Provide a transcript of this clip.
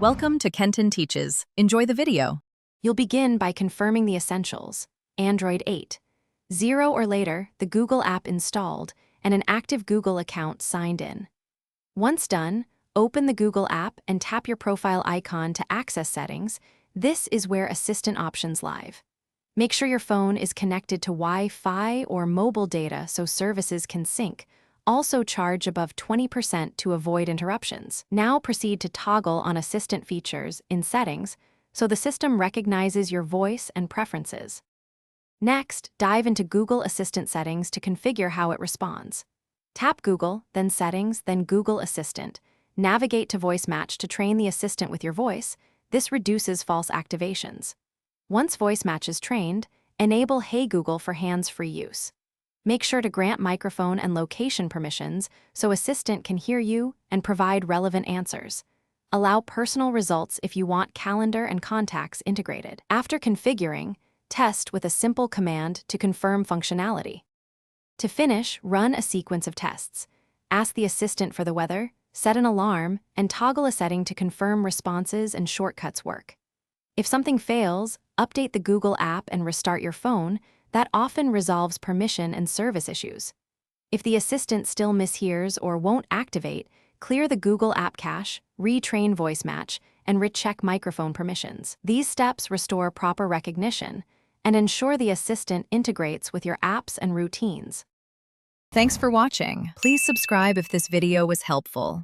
Welcome to Kenton Teaches. Enjoy the video. You'll begin by confirming the essentials. Android 8. 0 or later, the Google app installed, and an active Google account signed in. Once done, open the Google app and tap your profile icon to access settings. This is where Assistant options live. Make sure your phone is connected to Wi-Fi or mobile data so services can sync. Also charge above 20% to avoid interruptions. Now proceed to toggle on Assistant features in Settings so the system recognizes your voice and preferences. Next, dive into Google Assistant settings to configure how it responds. Tap Google, then Settings, then Google Assistant. Navigate to Voice Match to train the assistant with your voice. This reduces false activations. Once Voice Match is trained, enable Hey Google for hands-free use. Make sure to grant microphone and location permissions so Assistant can hear you and provide relevant answers. Allow personal results if you want calendar and contacts integrated. After configuring, test with a simple command to confirm functionality. To finish, run a sequence of tests. Ask the assistant for the weather, set an alarm, and toggle a setting to confirm responses and shortcuts work. If something fails, update the Google app and restart your phone. That often resolves permission and service issues. If the assistant still mishears or won't activate, clear the Google app cache, retrain Voice Match, and recheck microphone permissions. These steps restore proper recognition and ensure the assistant integrates with your apps and routines. Thanks for watching. Please subscribe if this video was helpful.